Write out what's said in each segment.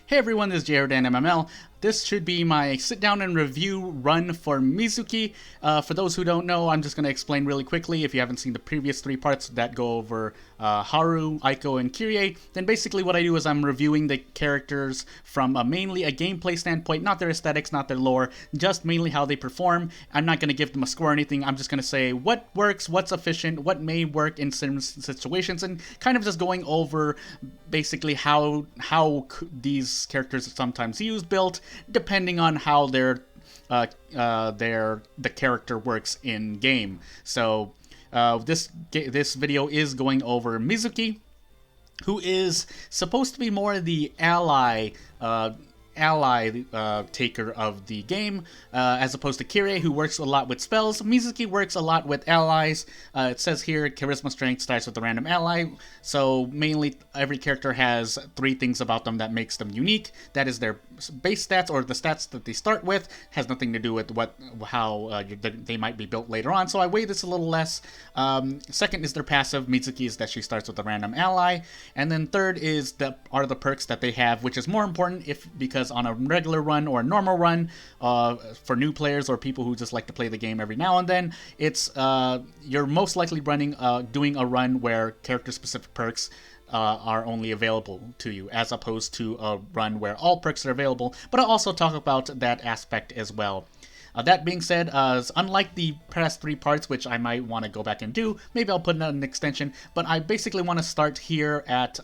Hey everyone, this is Jared and MML. This should be my sit down and review run for Mizuki. For those who don't know, I'm just going to explain really quickly. If you haven't seen the previous three parts that go over Haru, Aiko, and Kirie, then basically what I do is I'm reviewing the characters from mainly a gameplay standpoint, not their aesthetics, not their lore, just mainly how they perform. I'm not going to give them a score or anything. I'm just going to say what works, what's efficient, what may work in certain situations, and kind of just going over basically how these characters are sometimes used, built, depending on how the character works in game. So this video is going over Mizuki, who is supposed to be more the ally taker of the game, as opposed to Kirie, who works a lot with spells. Mizuki works a lot with allies. It says here, charisma strength starts with a random ally, so mainly every character has three things about them that makes them unique. That is their base stats, or the stats that they start with. Has nothing to do with how they might be built later on, so I weigh this a little less. Second is their passive. Mizuki is that she starts with a random ally, and then third are the perks that they have, which is more important because on a regular run or a normal run, for new players or people who just like to play the game every now and then, it's you're most likely doing a run where character-specific perks are only available to you, as opposed to a run where all perks are available. But I'll also talk about that aspect as well. That being said, unlike the past three parts, which I might want to go back and do, maybe I'll put in an extension, but I basically want to start here at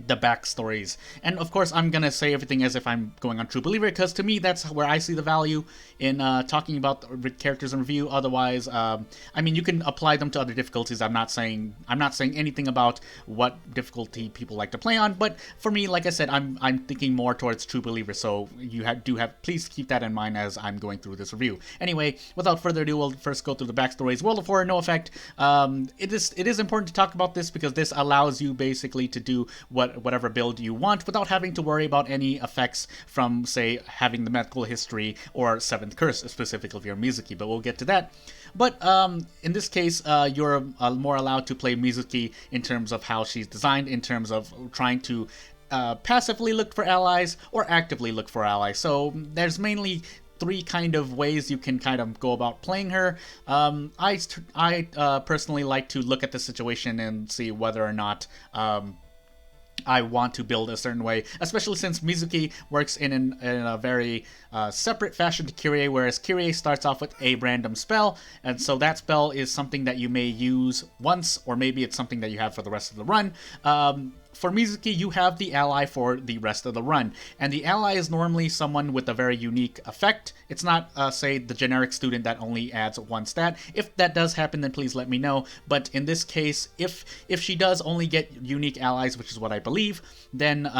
the backstories. And of course, I'm gonna say everything as if I'm going on True Believer, because to me that's where I see the value in talking about characters in review. Otherwise, I mean, you can apply them to other difficulties. I'm not saying anything about what difficulty people like to play on, but for me, like I said, I'm thinking more towards True Believer. So you please keep that in mind as I'm going through this review. Anyway, without further ado, we'll first go through the backstories. World of Horror, no effect. It is important to talk about this because this allows you basically to do whatever build you want without having to worry about any effects from, say, having the medical history or Seventh Curse, specifically if you're Mizuki, but we'll get to that. But in this case, you're more allowed to play Mizuki in terms of how she's designed, in terms of trying to passively look for allies or actively look for allies. So there's mainly three kind of ways you can kind of go about playing her. I personally like to look at the situation and see whether or not I want to build a certain way, especially since Mizuki works in a very separate fashion to Kirie, whereas Kirie starts off with a random spell, and so that spell is something that you may use once, or maybe it's something that you have for the rest of the run. For Mizuki, you have the ally for the rest of the run, and the ally is normally someone with a very unique effect. It's not, say, the generic student that only adds one stat. If that does happen, then please let me know, but in this case, if she does only get unique allies, which is what I believe, then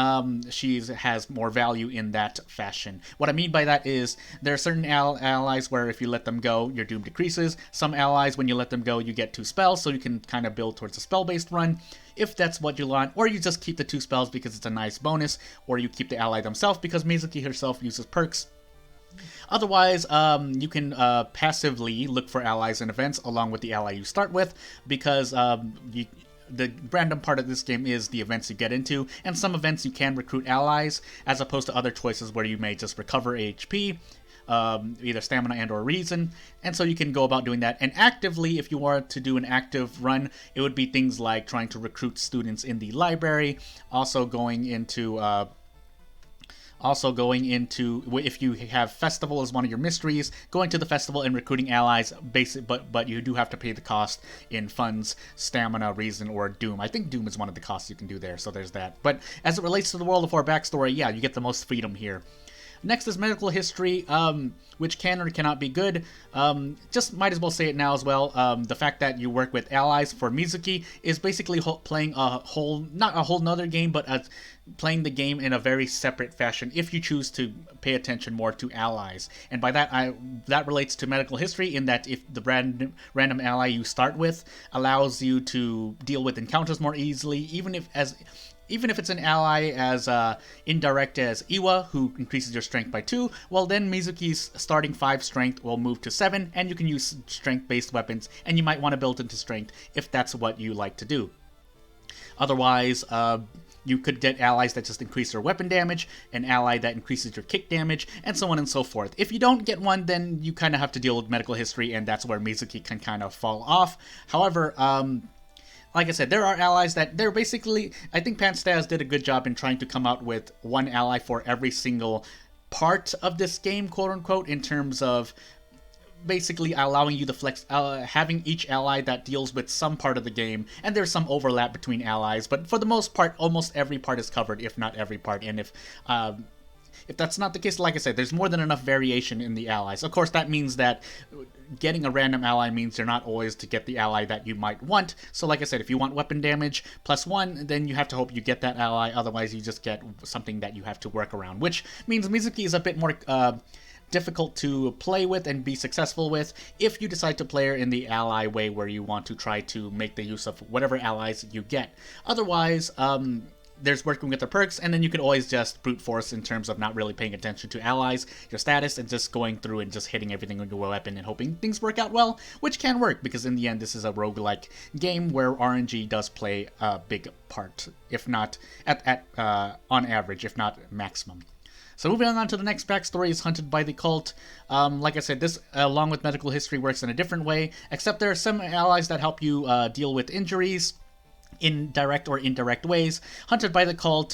she has more value in that fashion. What I mean by that is there are certain allies where if you let them go, your doom decreases. Some allies, when you let them go, you get 2 spells, so you can kind of build towards a spell-based run, if that's what you want, or you just keep the 2 spells because it's a nice bonus, or you keep the ally themselves because Mizuki herself uses perks. Otherwise, you can passively look for allies and events along with the ally you start with, because the random part of this game is the events you get into, and some events you can recruit allies, as opposed to other choices where you may just recover HP, either stamina and or reason, and so you can go about doing that. And actively, if you were to do an active run, it would be things like trying to recruit students in the library, also going into if you have festival as one of your mysteries, going to the festival and recruiting allies, but you do have to pay the cost in funds, stamina, reason, or doom. I think doom is one of the costs you can do there, so there's that. But as it relates to the World of War backstory, yeah, you get the most freedom here. Next is medical history, which can or cannot be good. Just might as well say it now as well. The fact that you work with allies for Mizuki is basically playing not a whole nother game, but playing the game in a very separate fashion if you choose to pay attention more to allies. And by that, that relates to medical history, in that if the random ally you start with allows you to deal with encounters more easily, even if it's an ally as indirect as Iwa, who increases your strength by 2, well then Mizuki's starting 5 strength will move to 7, and you can use strength-based weapons, and you might want to build into strength if that's what you like to do. Otherwise, You could get allies that just increase your weapon damage, an ally that increases your kick damage, and so on and so forth. If you don't get one, then you kind of have to deal with medical history, and that's where Mizuki can kind of fall off. However, like I said, there are allies that they're basically... I think Panstaz did a good job in trying to come out with one ally for every single part of this game, quote-unquote, in terms of basically allowing you to flex, having each ally that deals with some part of the game, and there's some overlap between allies, but for the most part, almost every part is covered, if not every part, and if that's not the case, like I said, there's more than enough variation in the allies. Of course, that means that getting a random ally means you're not always to get the ally that you might want. So like I said, if you want weapon damage +1, then you have to hope you get that ally, otherwise you just get something that you have to work around, which means Mizuki is a bit more difficult to play with and be successful with if you decide to play her in the ally way, where you want to try to make the use of whatever allies you get. Otherwise, there's working with the perks, and then you can always just brute force in terms of not really paying attention to allies, your status, and just going through and just hitting everything with your weapon and hoping things work out well, which can work, because in the end this is a roguelike game where RNG does play a big part, if not on average, if not maximum. So moving on to the next backstory is Hunted by the Cult. Like I said, this, along with medical history, works in a different way, except there are some allies that help you deal with injuries in direct or indirect ways. Hunted by the Cult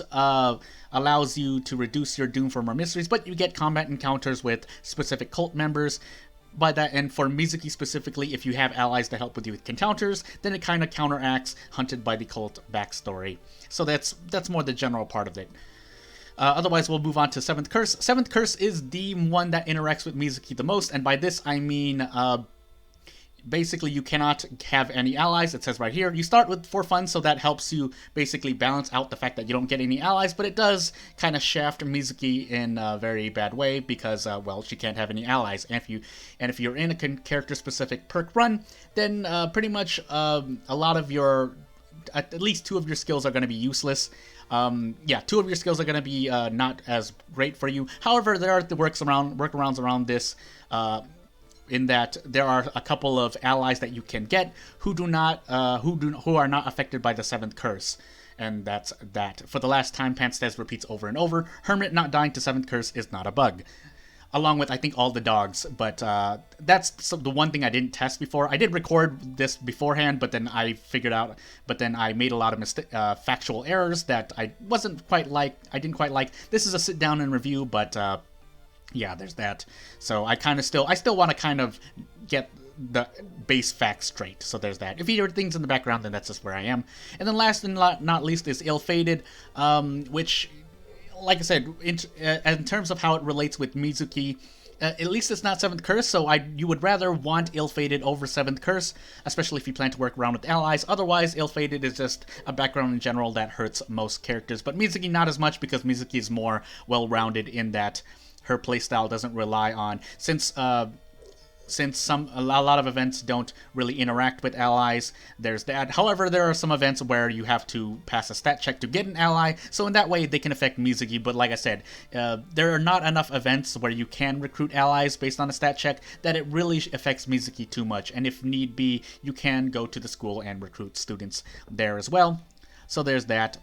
allows you to reduce your doom for more mysteries, but you get combat encounters with specific cult members. By that, and for Mizuki specifically, if you have allies that help with you with encounters, then it kind of counteracts Hunted by the Cult backstory. So that's more the general part of it. Otherwise, we'll move on to Seventh Curse. Seventh Curse is the one that interacts with Mizuki the most, and by this I mean, basically you cannot have any allies. It says right here, you start with for fun, so that helps you basically balance out the fact that you don't get any allies, but it does kind of shaft Mizuki in a very bad way, because, well, she can't have any allies. And if you're in a character-specific perk run, then pretty much a lot of your... at least 2 of your skills are going to be useless. 2 of your skills are going to be not as great for you. However, there are the workarounds around this, in that there are a couple of allies that you can get who are not affected by the 7th curse. And that's that. For the last time, Panstaz repeats over and over, Hermit not dying to 7th curse is not a bug. Along with, I think, all the dogs, but that's the one thing I didn't test before. I did record this beforehand, but then I made a lot of factual errors that I didn't quite like. This is a sit down and review, but yeah, there's that. So I still want to kind of get the base facts straight. So there's that. If you hear things in the background, then that's just where I am. And then last and not least is Ill-Fated, which, like I said, in terms of how it relates with Mizuki, at least it's not 7th curse, so you would rather want Ill-Fated over 7th curse, especially if you plan to work around with allies. Otherwise, Ill-Fated is just a background in general that hurts most characters, but Mizuki not as much, because Mizuki is more well-rounded in that her playstyle doesn't rely on... Since a lot of events don't really interact with allies, there's that. However, there are some events where you have to pass a stat check to get an ally, so in that way they can affect Mizuki, but like I said, there are not enough events where you can recruit allies based on a stat check that it really affects Mizuki too much, and if need be, you can go to the school and recruit students there as well. So there's that,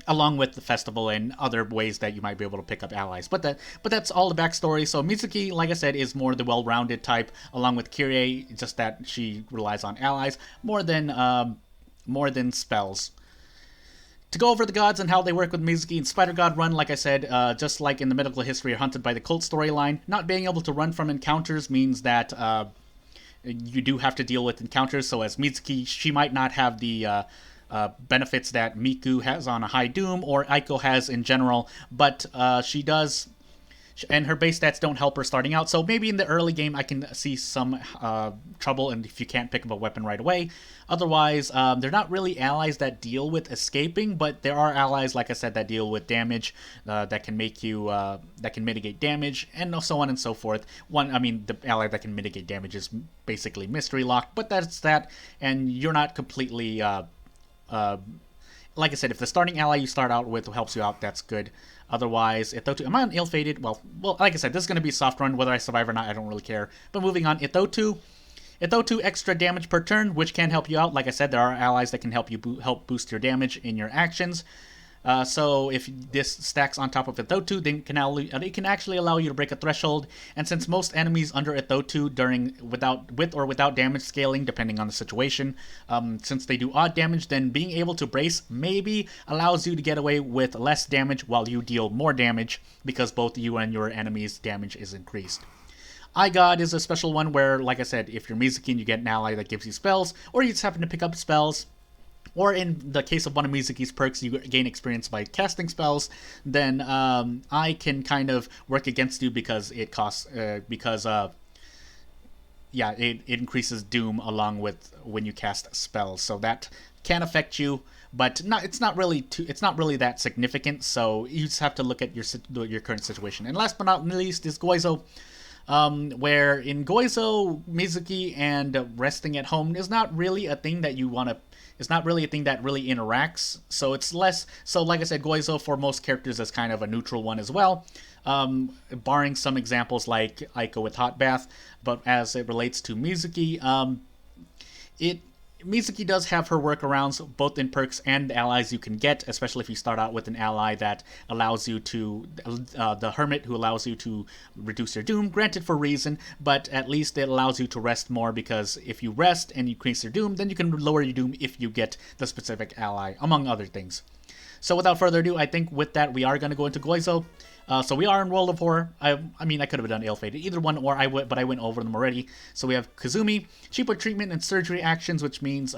along with the festival and other ways that you might be able to pick up allies. But that's all the backstory. So Mizuki, like I said, is more the well-rounded type, along with Kyrie, just that she relies on allies more than spells. To go over the gods and how they work with Mizuki in Spider God Run, like I said, just like in the Medical History or Hunted by the Cult storyline, not being able to run from encounters means that you do have to deal with encounters. So as Mizuki, she might not have the benefits that Miku has on a high Doom or Aiko has in general, but she does, and her base stats don't help her starting out, so maybe in the early game I can see some trouble and if you can't pick up a weapon right away. Otherwise, they're not really allies that deal with escaping, but there are allies, like I said, that deal with damage, that can mitigate damage, and so on and so forth. The ally that can mitigate damage is basically Mystery Locked, but that's that, and you're not completely... like I said, if the starting ally you start out with helps you out, that's good. Otherwise, Ithotu... Am I on Ill-Fated? Well, like I said, this is going to be a soft run. Whether I survive or not, I don't really care. But moving on, Ithotu extra damage per turn, which can help you out. Like I said, there are allies that can help you help boost your damage in your actions. So if this stacks on top of Ithotu, then it can actually allow you to break a threshold. And since most enemies under Ithotu with or without damage scaling, depending on the situation, since they do odd damage, then being able to brace maybe allows you to get away with less damage while you deal more damage, because both you and your enemy's damage is increased. iGod is a special one where, like I said, if you're Mizuki and you get an ally that gives you spells, or you just happen to pick up spells, or in the case of one of Mizuki's perks, you gain experience by casting spells, then I can kind of work against you because it costs, it increases doom along with when you cast spells, so that can affect you, but it's not really that significant. So you just have to look at your current situation. And last but not least is Goizo. Where in Goizo, Mizuki and resting at home is not really a thing that you want to. It's not really a thing that really interacts. So it's less. So like I said, Goizo for most characters is kind of a neutral one as well, barring some examples like Aiko with Hot Bath. But as it relates to Mizuki, Mizuki does have her workarounds, both in perks and allies you can get, especially if you start out with an ally that allows you to, the Hermit, who allows you to reduce your doom, granted for reason, but at least it allows you to rest more, because if you rest and you increase your doom, then you can lower your doom if you get the specific ally, among other things. So without further ado, I think with that we are going to go into Goizo. So we are in World of Horror. I mean, I could have done Ill-Fated, either one, or but I went over them already. So we have Kazumi. She put treatment and surgery actions, which means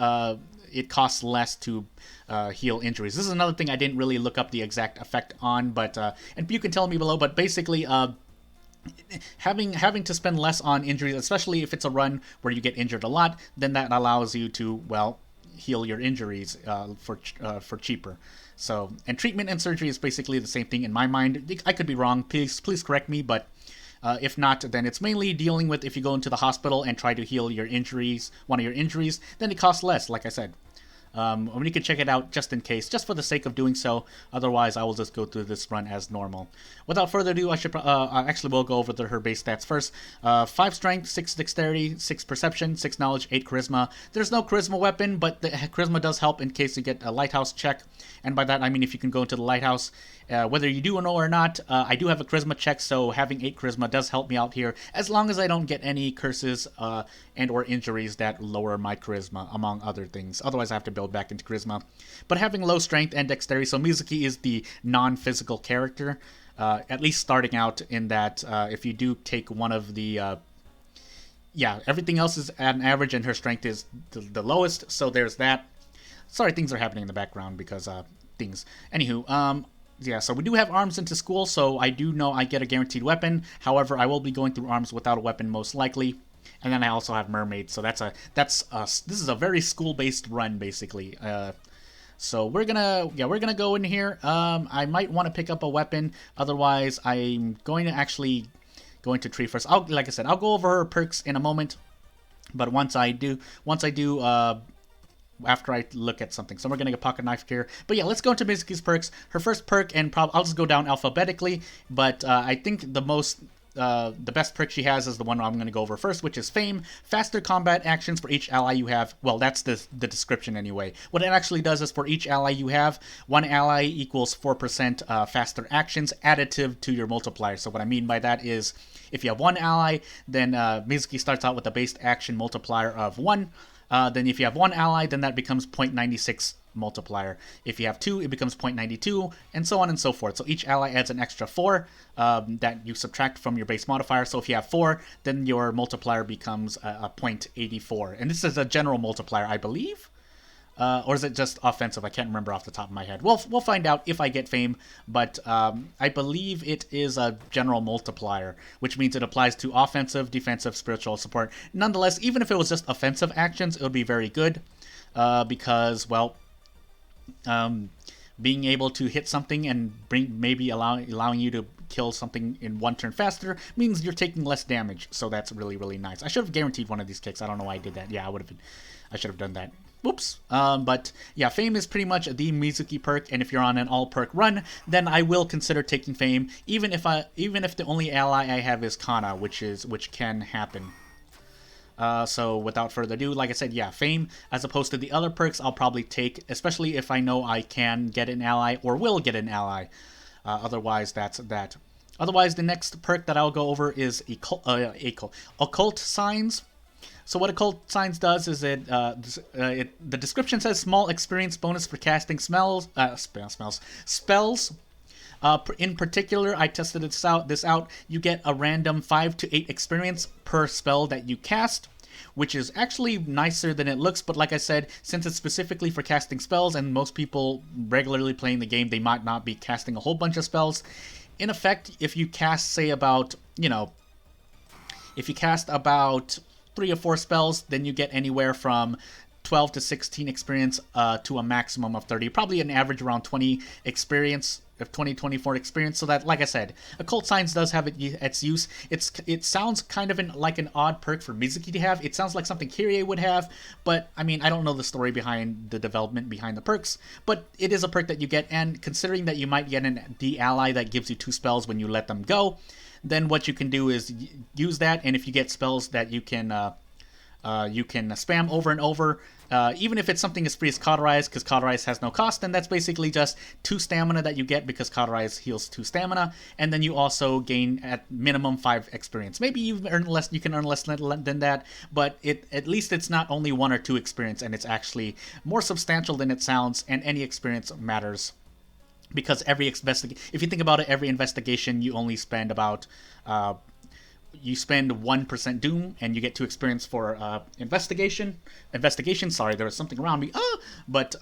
it costs less to heal injuries. This is another thing I didn't really look up the exact effect on, but and you can tell me below. But basically, having to spend less on injuries, especially if it's a run where you get injured a lot, then that allows you to, well, heal your injuries for cheaper. So, and treatment and surgery is basically the same thing in my mind. I could be wrong. Please correct me. But if not, then it's mainly dealing with if you go into the hospital and try to heal your injuries, one of your injuries, then it costs less. Like I said. You can check it out just in case, just for the sake of doing so. Otherwise, I will just go through this run as normal. Without further ado, we'll go over her base stats first. 5 strength, 6 dexterity, 6 perception, 6 knowledge, 8 charisma. There's no charisma weapon, but the charisma does help in case you get a lighthouse check. And by that, I mean if you can go into the lighthouse. Whether you do know or not, I do have a charisma check, so having 8 charisma does help me out here, as long as I don't get any curses and or injuries that lower my charisma, among other things. Otherwise, I have to build back into charisma. But having low strength and dexterity, so Mizuki is the non-physical character, at least starting out, in that if you do take one of the... everything else is at an average, and her strength is the lowest, so there's that. Sorry, things are happening in the background because things. Anywho, so we do have arms into school, so I do know I get a guaranteed weapon. However, I will be going through arms without a weapon most likely. And then I also have mermaid, so this is a very school-based run basically. So we're gonna go in here. I might want to pick up a weapon. Otherwise, I'm going to actually go into tree first. Like I said, I'll go over her perks in a moment. But once I do, after I look at something. So we're going to get pocket knife here. But yeah, let's go into Mizuki's perks. Her first perk, and I'll just go down alphabetically, but I think the best perk she has is the one I'm going to go over first, which is Fame. Faster combat actions for each ally you have. Well, that's the description anyway. What it actually does is for each ally you have, one ally equals 4% faster actions additive to your multiplier. So what I mean by that is if you have one ally, then Mizuki starts out with a base action multiplier of 1. Then if you have one ally, then that becomes 0.96 multiplier. If you have 2, it becomes 0.92, and so on and so forth. So each ally adds an extra 4 that you subtract from your base modifier. So if you have 4, then your multiplier becomes a 0.84. And this is a general multiplier, I believe. Or is it just offensive? I can't remember off the top of my head. We'll find out if I get Fame, but I believe it is a general multiplier, which means it applies to offensive, defensive, spiritual, support. Nonetheless, even if it was just offensive actions, it would be very good, because, well, being able to hit something and maybe allowing you to kill something in one turn faster means you're taking less damage, so that's really, really nice. I should have guaranteed one of these kicks. I don't know why I did that. Yeah, I should have done that. Whoops. But yeah, Fame is pretty much the Mizuki perk, and if you're on an all perk run, then I will consider taking Fame, even if the only ally I have is Kana, which can happen. So without further ado, like I said, yeah, Fame, as opposed to the other perks, I'll probably take, especially if I know I can get an ally or will get an ally. Otherwise, that's that. Otherwise, the next perk that I'll go over is Occult Signs. So what Occult Signs does is the description says small experience bonus for casting spells. In particular, I tested this out. You get a random 5 to 8 experience per spell that you cast, which is actually nicer than it looks. But like I said, since it's specifically for casting spells, and most people regularly playing the game, they might not be casting a whole bunch of spells. In effect, if you cast, say, if you cast about 3 or 4 spells, then you get anywhere from 12 to 16 experience to a maximum of 30. Probably an average around 20 experience, of 20-24 experience. So that, like I said, Occult Signs does have its use. It sounds kind of like an odd perk for Mizuki to have. It sounds like something Kyrie would have, but I mean, I don't know the story behind the development behind the perks, but it is a perk that you get, and considering that you might get an D ally that gives you 2 spells when you let them go, then what you can do is use that, and if you get spells that you can spam over and over, even if it's something as free as Cauterize, because Cauterize has no cost, then that's basically just 2 stamina that you get because Cauterize heals 2 stamina, and then you also gain at minimum 5 experience. Maybe you can earn less than that, but at least it's not only 1 or 2 experience, and it's actually more substantial than it sounds, and any experience matters. Because if you think about it, every investigation you only spend about you spend 1% Doom, and you get 2 experience for investigation. Sorry, there was something around me. But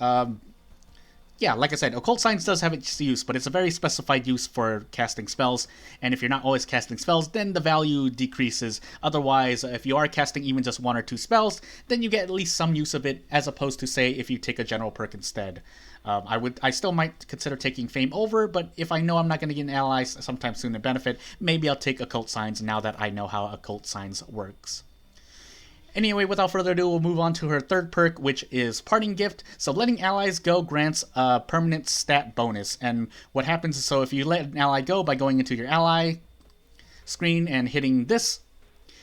yeah, like I said, Occult Signs does have its use, but it's a very specified use for casting spells. And if you're not always casting spells, then the value decreases. Otherwise, if you are casting even just 1 or 2 spells, then you get at least some use of it, as opposed to, say, if you take a general perk instead. I still might consider taking Fame over, but if I know I'm not going to get an ally sometime soon to benefit, maybe I'll take Occult Signs now that I know how Occult Signs works. Anyway, without further ado, we'll move on to her third perk, which is Parting Gift. So letting allies go grants a permanent stat bonus, and what happens is, so if you let an ally go by going into your ally screen and hitting this,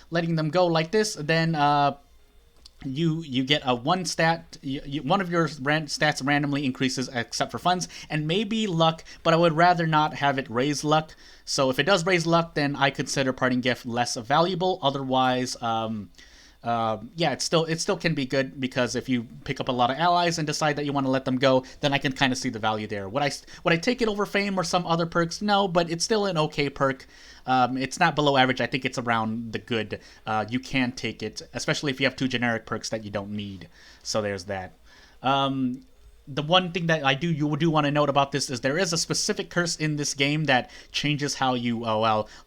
letting them go like this, then you get a 1 stat, one of your stats randomly increases except for funds, and maybe luck, but I would rather not have it raise luck. So if it does raise luck, then I consider Parting Gift less valuable. Otherwise, yeah, it still can be good, because if you pick up a lot of allies and decide that you want to let them go, then I can kind of see the value there. Would I take it over Fame or some other perks? No, but it's still an okay perk. It's not below average. I think it's around the good. You can take it, especially if you have 2 generic perks that you don't need. So there's that. The one thing that you do want to note about this is there is a specific curse in this game that changes how you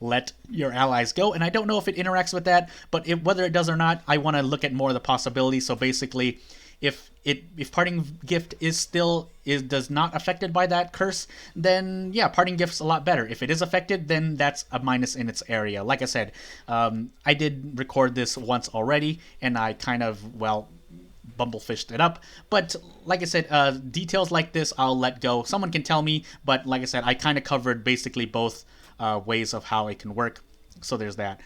let your allies go, and I don't know if it interacts with that, but whether it does or not, I want to look at more of the possibilities. So basically, if Parting Gift does not affected by that curse, then yeah, Parting Gift's a lot better. If it is affected, then that's a minus in its area. Like I said, I did record this once already, and I kind of bumblefished it up, but like I said, details like this I'll let go. Someone can tell me, but like I said, I kind of covered basically both ways of how it can work, so there's that.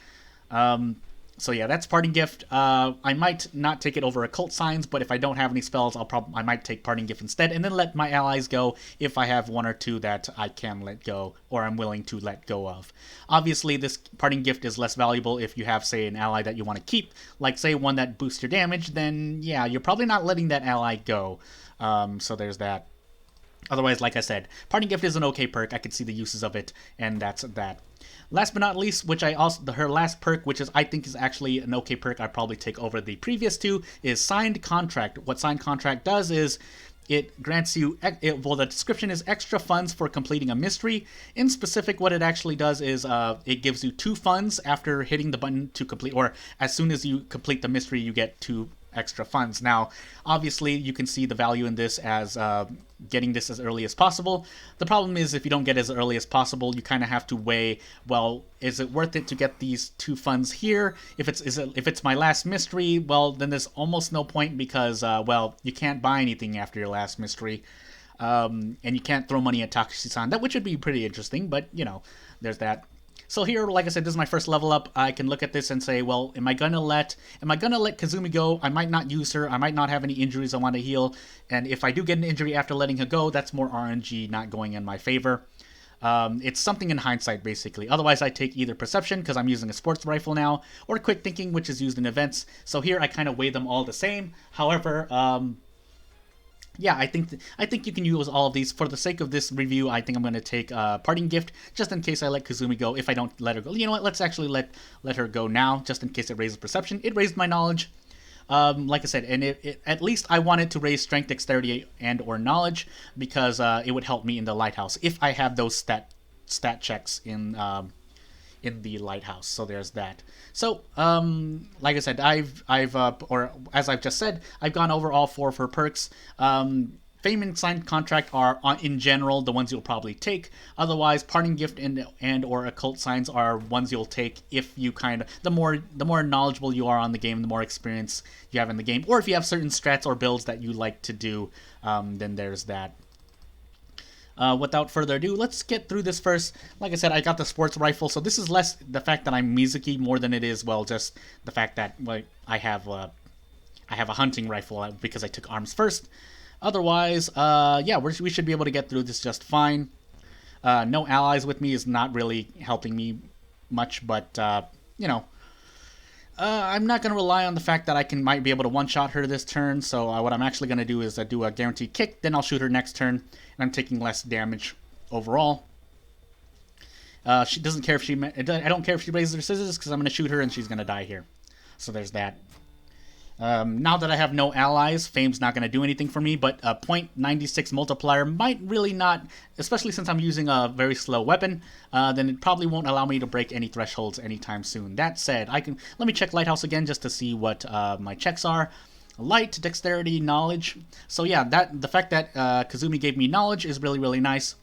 So yeah, that's Parting Gift. I might not take it over Occult Signs, but if I don't have any spells, I might take Parting Gift instead, and then let my allies go if I have 1 or 2 that I can let go, or I'm willing to let go of. Obviously, this Parting Gift is less valuable if you have, say, an ally that you want to keep, like, say, one that boosts your damage, then yeah, you're probably not letting that ally go. So there's that. Otherwise, like I said, Parting Gift is an okay perk. I can see the uses of it, and that's that. Last but not least, her last perk, which I think is actually an okay perk, I'd probably take over the previous 2, is Signed Contract. What Signed Contract does is it grants you, the description is extra funds for completing a mystery. In specific, what it actually does is it gives you 2 funds after hitting the button to complete, or as soon as you complete the mystery, you get 2 extra funds. Now, obviously, you can see the value in this as getting this as early as possible. The problem is, if you don't get as early as possible, you kind of have to weigh, well, is it worth it to get these 2 funds here? If it's my last mystery, well, then there's almost no point, because well, you can't buy anything after your last mystery, and you can't throw money at Takushi-san, which would be pretty interesting, but there's that. So here, like I said, this is my first level up. I can look at this and say, well, am I gonna let Kazumi go? I might not use her. I might not have any injuries I want to heal. And if I do get an injury after letting her go, that's more RNG not going in my favor. It's something in hindsight, basically. Otherwise, I take either perception, because I'm using a sports rifle now, or quick thinking, which is used in events. So here, I kind of weigh them all the same. However, yeah, I think you can use all of these. For the sake of this review, I think I'm going to take Parting Gift, just in case I let Kazumi go. If I don't let her go, you know what? Let's actually let her go now, just in case it raises perception. It raised my knowledge. Like I said, and at least I wanted to raise strength, dexterity, and or knowledge, because it would help me in the lighthouse if I have those stat checks in the lighthouse. So there's that. So like I said, or as I've just said, I've gone over all 4 of her perks. Fame and signed contract are in general the ones you'll probably take. Otherwise, parting gift and or occult signs are ones you'll take if you kind of the more knowledgeable you are on the game, the more experience you have in the game, or if you have certain strats or builds that you like to do. Then there's that. Without further ado, let's get through this first. Like I said, I got the sports rifle, so this is less the fact that I'm Mizuki more than it is, well, just the fact that I have a hunting rifle because I took arms first. Otherwise, yeah, we should be able to get through this just fine. No allies with me is not really helping me much, but, you know, I'm not going to rely on the fact that I might be able to one-shot her this turn, so what I'm actually going to do is do a guaranteed kick, then I'll shoot her next turn, and I'm taking less damage overall. She doesn't care if I don't care if she raises her scissors, because I'm going to shoot her and she's going to die here. So there's that. Now that I have no allies, Fame's not going to do anything for me, but a .96 multiplier might really not, especially since I'm using a very slow weapon, then it probably won't allow me to break any thresholds anytime soon. That said, let me check Lighthouse again just to see what my checks are. Light, dexterity, knowledge. So yeah, the fact that Kazumi gave me knowledge is really, really nice.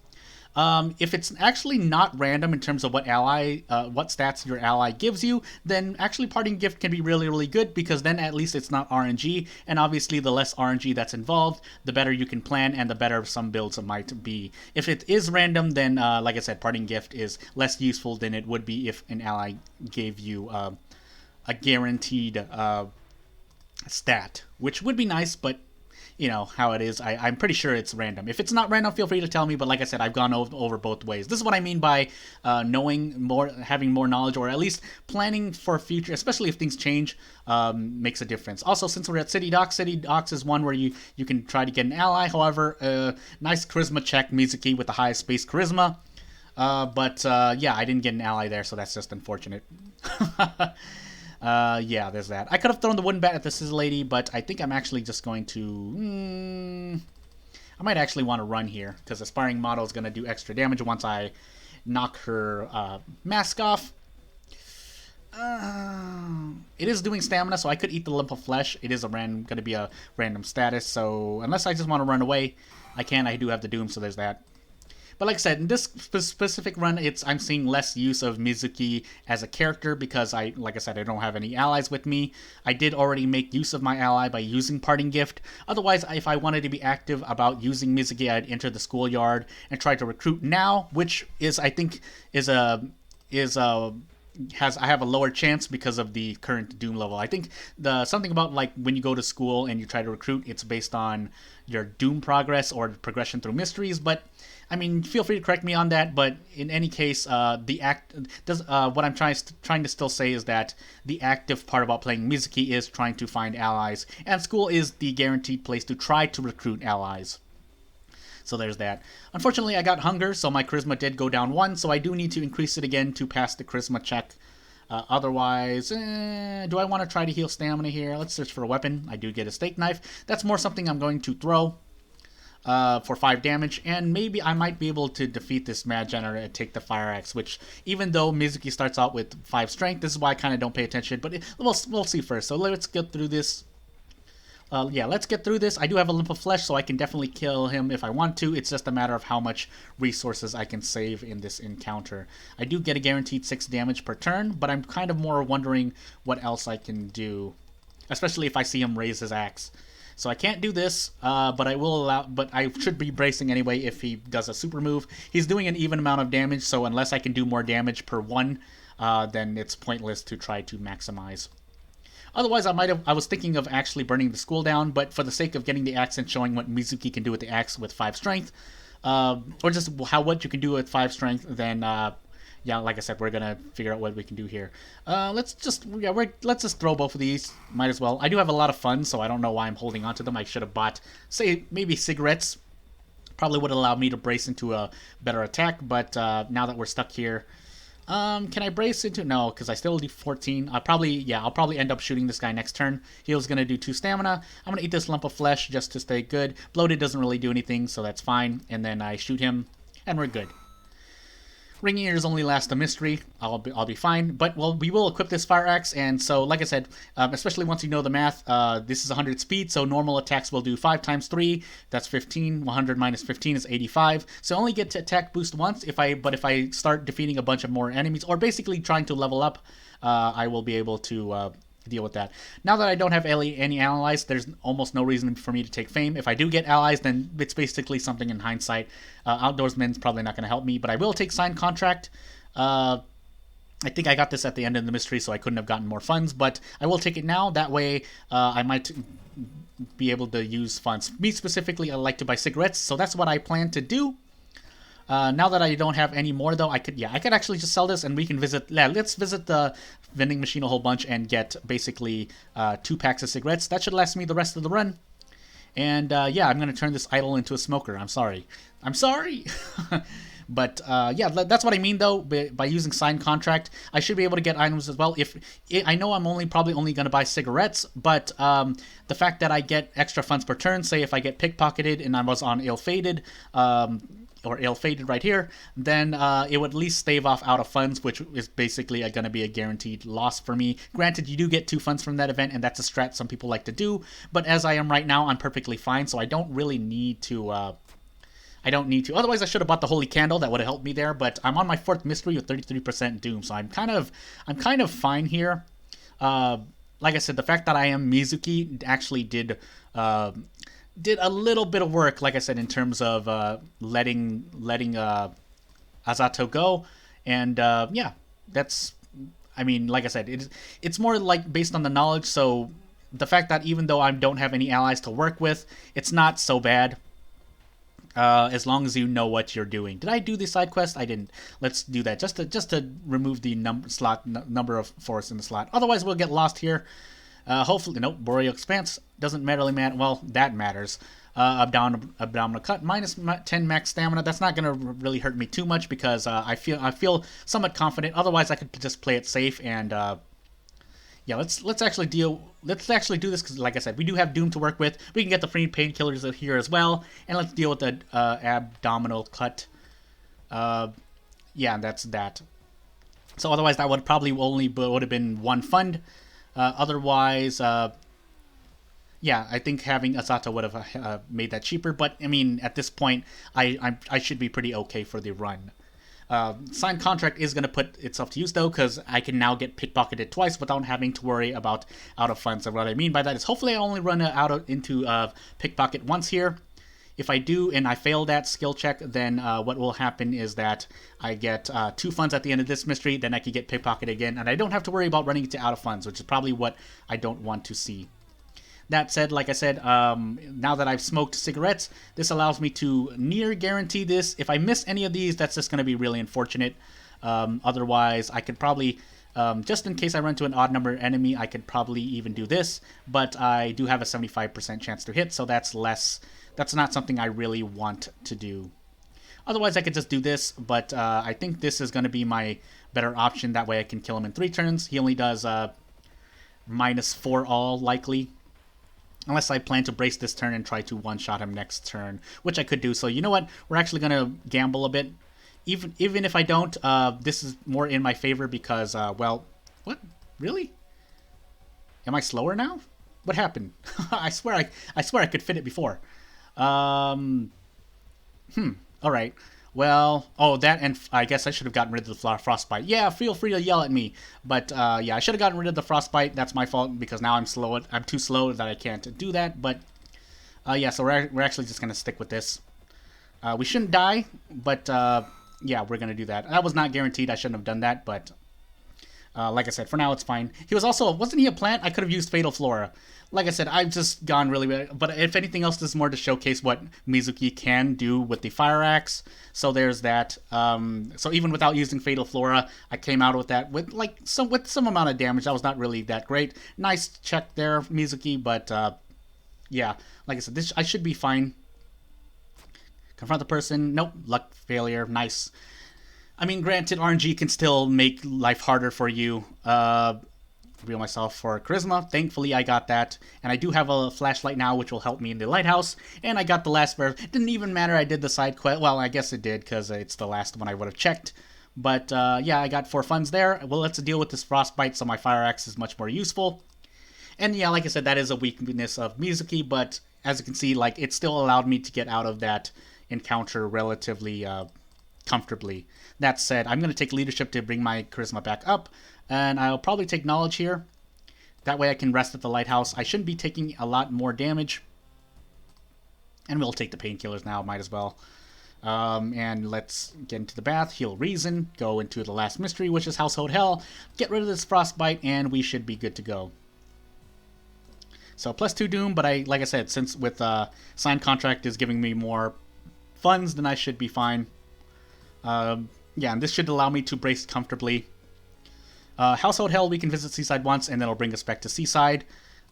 If it's actually not random in terms of what stats your ally gives you, then actually Parting Gift can be really, really good, because then at least it's not RNG, and obviously the less RNG that's involved, the better you can plan and the better some builds might be. If it is random, then like I said, Parting Gift is less useful than it would be if an ally gave you a guaranteed stat, which would be nice, but you know how it is. I'm pretty sure it's random. If it's not random, feel free to tell me, but like I said, I've gone over both ways. This is what I mean by knowing more, having more knowledge, or at least planning for future, especially if things change, makes a difference. Also, since we're at City Docks is one where you can try to get an ally. However, nice charisma check, Mizuki with the highest space charisma. But yeah, I didn't get an ally there, so that's just unfortunate. Yeah, there's that. I could have thrown the wooden bat at the Scissor Lady, but I think I'm actually just going to... I might actually want to run here, because Aspiring Model is going to do extra damage once I knock her mask off. It is doing stamina, so I could eat the lump of flesh. It is going to be a random status, so unless I just want to run away, I can. I do have the Doom, so there's that. But like I said, in this specific run, I'm seeing less use of Mizuki as a character because like I said, I don't have any allies with me. I did already make use of my ally by using Parting Gift. Otherwise, if I wanted to be active about using Mizuki, I'd enter the schoolyard and try to recruit now, which is, I think, I have a lower chance because of the current Doom level. I think something about like when you go to school and you try to recruit, it's based on your Doom progress or progression through mysteries, but I mean, feel free to correct me on that, but in any case, what I'm trying to still say is that the active part about playing Mizuki is trying to find allies, and school is the guaranteed place to try to recruit allies. So there's that. Unfortunately, I got hunger, so my charisma did go down 1, so I do need to increase it again to pass the charisma check. Otherwise, do I want to try to heal stamina here? Let's search for a weapon. I do get a steak knife. That's more something I'm going to throw. For 5 damage, and maybe I might be able to defeat this Mad Generator and take the Fire Axe, which, even though Mizuki starts out with 5 strength, this is why I kind of don't pay attention, but we'll see first. So let's get through this. Yeah, let's get through this. I do have a lump of flesh, so I can definitely kill him if I want to. It's just a matter of how much resources I can save in this encounter. I do get a guaranteed 6 damage per turn, but I'm kind of more wondering what else I can do, especially if I see him raise his axe. So I can't do this, but I will allow. But I should be bracing anyway if he does a super move. He's doing an even amount of damage, so unless I can do more damage per one, then it's pointless to try to maximize. Otherwise, I was thinking of actually burning the school down, but for the sake of getting the axe and showing what Mizuki can do with the axe with 5 strength, or just what you can do with 5 strength, then yeah, like I said, we're gonna figure out what we can do here. Let's just throw both of these. Might as well. I do have a lot of funds, so I don't know why I'm holding on to them. I should have bought, say, maybe cigarettes. Probably would allow me to brace into a better attack, but now that we're stuck here. Can I brace into? No, because I still do 14. I'll probably end up shooting this guy next turn. Heal's gonna do 2 stamina. I'm gonna eat this lump of flesh just to stay good. Bloated doesn't really do anything, so that's fine. And then I shoot him, and we're good. Ringing ears only last a mystery. I'll be fine. But well, we will equip this fire axe, and so like I said, especially once you know the math, this is 100 speed, so normal attacks will do 5 times 3. That's 15. 100 minus 15 is 85. So I only get to attack boost once. If I start defeating a bunch of more enemies, or basically trying to level up, I will be able to deal with that. Now that I don't have any allies, there's almost no reason for me to take fame. If I do get allies, then it's basically something in hindsight. Outdoorsman's probably not going to help me, but I will take signed contract. I think I got this at the end of the mystery, so I couldn't have gotten more funds, but I will take it now. That way, I might be able to use funds. Me specifically, I like to buy cigarettes, so that's what I plan to do. Now that I don't have any more, though, I could actually just sell this, and we can visit. Yeah, let's visit the vending machine a whole bunch and get basically 2 packs of cigarettes. That should last me the rest of the run. And yeah, I'm gonna turn this idol into a smoker. I'm sorry. But yeah, that's what I mean though. By using signed contract, I should be able to get items as well. If I know I'm probably only going to buy cigarettes, but the fact that I get extra funds per turn, say if I get pickpocketed and I was on ill-fated, or ill-fated right here, then it would at least stave off out of funds, which is basically going to be a guaranteed loss for me. Granted, you do get 2 funds from that event, and that's a strat some people like to do, but as I am right now, I'm perfectly fine, so I don't really need to... Otherwise, I should have bought the Holy Candle. That would have helped me there. But I'm on my 4th mystery with 33% doom, so I'm kind of fine here. Like I said, the fact that I am Mizuki actually did a little bit of work. Like I said, in terms of letting Azato go, and yeah, that's. I mean, like I said, it's more like based on the knowledge. So the fact that even though I don't have any allies to work with, it's not so bad. As long as you know what you're doing. Did I do the side quest? I didn't. Let's do that just to remove the number of forests in the slot. Otherwise, we'll get lost here. Hopefully, nope. Boreal Expanse doesn't really matter. Well, that matters. Abdominal cut minus 10 max stamina. That's not gonna really hurt me too much because I feel somewhat confident. Otherwise, I could just play it safe and. Yeah, let's actually do this because, like I said, we do have Doom to work with. We can get the free painkillers here as well, and let's deal with the abdominal cut. Yeah, that's that. So otherwise, that would probably would have been 1 fund. Otherwise, yeah, I think having Asato would have made that cheaper. But I mean, at this point, I should be pretty okay for the run. Signed contract is going to put itself to use, though, because I can now get pickpocketed twice without having to worry about out of funds. And what I mean by that is hopefully I only run into pickpocket once here. If I do and I fail that skill check, then what will happen is that I get 2 funds at the end of this mystery, then I can get pickpocketed again, and I don't have to worry about running into out of funds, which is probably what I don't want to see. That said, like I said, now that I've smoked cigarettes, this allows me to near guarantee this. If I miss any of these, that's just going to be really unfortunate. Otherwise, I could probably, just in case I run to an odd number enemy, I could probably even do this. But I do have a 75% chance to hit, so that's less. That's not something I really want to do. Otherwise, I could just do this, but I think this is going to be my better option. That way I can kill him in 3 turns. He only does -4 all, likely. Unless I plan to brace this turn and try to one-shot him next turn, which I could do. So you know what? We're actually going to gamble a bit. Even if I don't, this is more in my favor because, well, what? Really? Am I slower now? What happened? I swear I could fit it before. All right. Well, that, and I guess I should have gotten rid of the frostbite. Yeah, feel free to yell at me. But, yeah, I should have gotten rid of the frostbite. That's my fault because now I'm slow. I'm too slow that I can't do that. But Yeah, so we're actually just gonna stick with this. We shouldn't die, but yeah, we're gonna do that. That was not guaranteed. I shouldn't have done that, but like I said, for now it's fine. He was also, wasn't he a plant? I could have used Fatal Flora. Like I said, I've just gone really bad. But if anything else, this is more to showcase what Mizuki can do with the Fire Axe. So there's that. So even without using Fatal Flora, I came out with that with some amount of damage. That was not really that great. Nice check there, Mizuki. But yeah, like I said, I should be fine. Confront the person. Nope. Luck failure. Nice. I mean, granted, RNG can still make life harder for you. Reveal myself for charisma. Thankfully, I got that. And I do have a flashlight now, which will help me in the lighthouse. And I got the last verse. It didn't even matter I did the side quest. Well, I guess it did, because it's the last one I would have checked. But yeah, I got 4 funds there. Well, let's deal with this frostbite, so my fire axe is much more useful. And yeah, like I said, that is a weakness of Mizuki, but as you can see, like, it still allowed me to get out of that encounter relatively comfortably. That said, I'm going to take leadership to bring my charisma back up, and I'll probably take knowledge here. That way I can rest at the lighthouse. I shouldn't be taking a lot more damage. And we'll take the painkillers now, might as well. And let's get into the bath, heal reason, go into the last mystery, which is Household Hell, get rid of this frostbite, and we should be good to go. So +2 Doom, but like I said, since with signed contract is giving me more funds, then I should be fine. Yeah, and this should allow me to brace comfortably. Household Hell, we can visit Seaside once, and then it'll bring us back to Seaside.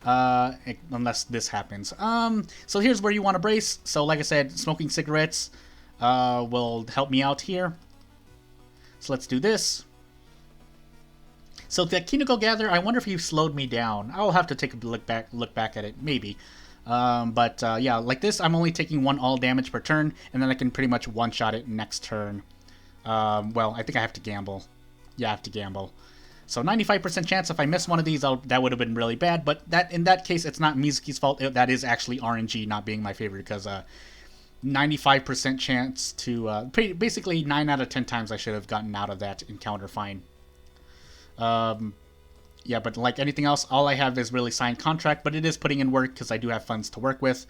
Unless this happens. So here's where you want to brace. So like I said, smoking cigarettes will help me out here. So let's do this. So the Kinoko Gather, I wonder if he slowed me down. I'll have to take a look back at it, maybe. Yeah, like this, I'm only taking 1 all damage per turn, and then I can pretty much one-shot it next turn. Well, I think I have to gamble. Yeah, I have to gamble. So 95% chance if I miss one of these, that would have been really bad. But in that case, it's not Mizuki's fault. That is actually RNG not being my favorite, because 95% chance to... basically, 9 out of 10 times I should have gotten out of that encounter fine. Yeah, but like anything else, all I have is really signed contract, but it is putting in work because I do have funds to work with.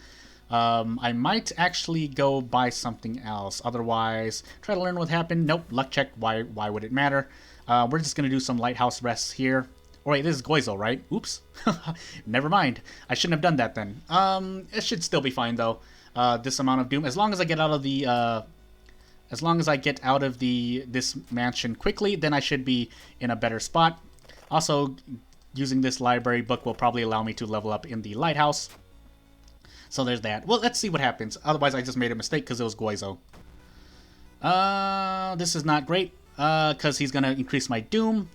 I might actually go buy something else. Otherwise, try to learn what happened. Nope, luck check. Why would it matter? We're just going to do some lighthouse rests here. Oh, wait, this is Goizo, right? Oops. Never mind. I shouldn't have done that then. It should still be fine, though. This amount of doom. As long as I get out of the... this mansion quickly, then I should be in a better spot. Also, using this library book will probably allow me to level up in the lighthouse. So there's that. Well, let's see what happens. Otherwise, I just made a mistake because it was Goizo. This is not great, because he's going to increase my doom.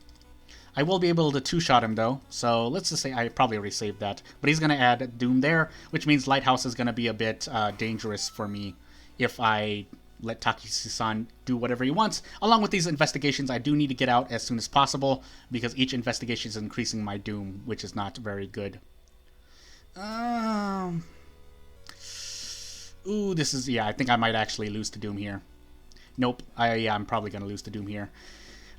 I will be able to two-shot him, though. So let's just say I probably already saved that. But he's going to add doom there, which means lighthouse is going to be a bit dangerous for me if I let Takeshi-san do whatever he wants. Along with these investigations, I do need to get out as soon as possible, because each investigation is increasing my doom, which is not very good. Ooh, this is... Yeah, I think I might actually lose to doom here. Nope. Yeah, I'm probably going to lose to doom here.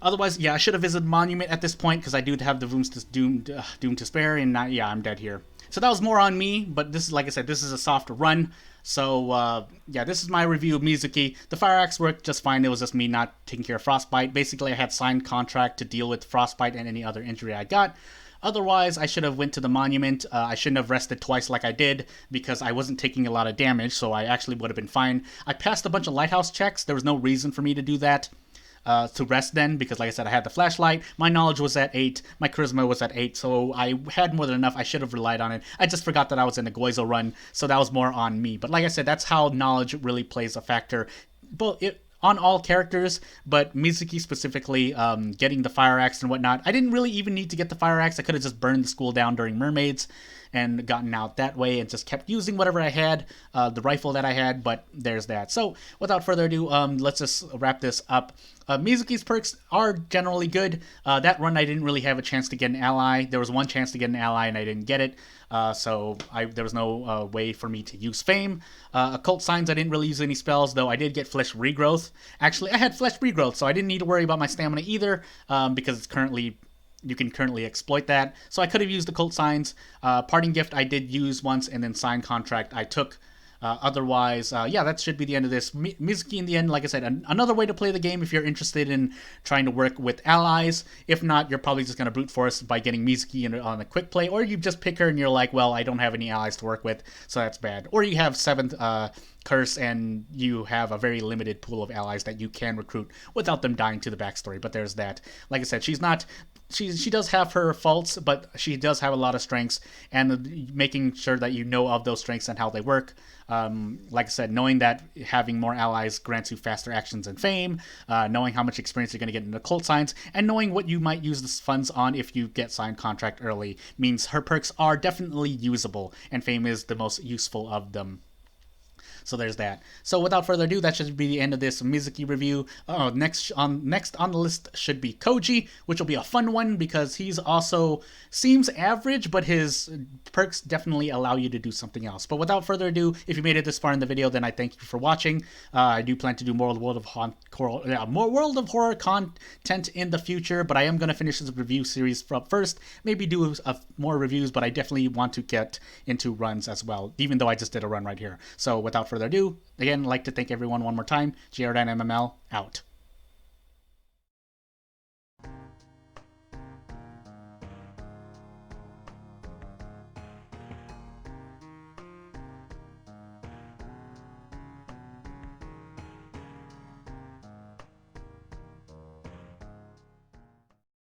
Otherwise, yeah, I should have visited Monument at this point, because I do have the doom to spare, and not, yeah, I'm dead here. So that was more on me, but this is, like I said, this is a soft run. So, yeah, this is my review of Mizuki. The Fire Axe worked just fine. It was just me not taking care of Frostbite. Basically, I had signed contract to deal with Frostbite and any other injury I got. Otherwise, I should have went to the Monument. I shouldn't have rested twice like I did, because I wasn't taking a lot of damage, so I actually would have been fine. I passed a bunch of lighthouse checks. There was no reason for me to do that. To rest then, because like I said, I had the flashlight, my knowledge was at 8, my charisma was at 8, so I had more than enough. I should have relied on it. I just forgot that I was in a Goizo run, so that was more on me. But like I said, that's how knowledge really plays a factor, on all characters, but Mizuki specifically, getting the Fire Axe and whatnot. I didn't really even need to get the Fire Axe. I could have just burned the school down during Mermaids and gotten out that way and just kept using whatever I had, the rifle that I had, but there's that. So without further ado, let's just wrap this up. Mizuki's perks are generally good. That run I didn't really have a chance to get an ally. There was one chance to get an ally and I didn't get it. So there was no way for me to use Fame. Occult Signs, I didn't really use any spells, though I did get Flesh Regrowth. Actually, I had Flesh Regrowth, so I didn't need to worry about my stamina either, because it's currently... You can currently exploit that. So I could have used Occult Signs. Parting Gift I did use once, and then Sign Contract I took Otherwise, yeah, that should be the end of this. Mizuki, in the end, like I said, another way to play the game if you're interested in trying to work with allies. If not, you're probably just going to brute force by getting Mizuki on a quick play, or you just pick her and you're like, well, I don't have any allies to work with, so that's bad. Or you have 7th curse and you have a very limited pool of allies that you can recruit without them dying to the backstory. But there's that. Like I said, she does have her faults, but she does have a lot of strengths, and making sure that you know of those strengths and how they work. Like I said, knowing that having more allies grants you faster actions and fame, knowing how much experience you're going to get in Occult Signs, and knowing what you might use the funds on if you get signed contract early means her perks are definitely usable, and fame is the most useful of them. So there's that. So without further ado, that should be the end of this Mizuki review. Next on the list should be Koji, which will be a fun one because he's also seems average, but his perks definitely allow you to do something else. But without further ado, if you made it this far in the video, then I thank you for watching. I do plan to do more World of Horror content in the future, but I am going to finish this review series first. Maybe do more reviews, but I definitely want to get into runs as well, even though I just did a run right here. So without further ado, again, I'd like to thank everyone one more time. JRDynMML, out.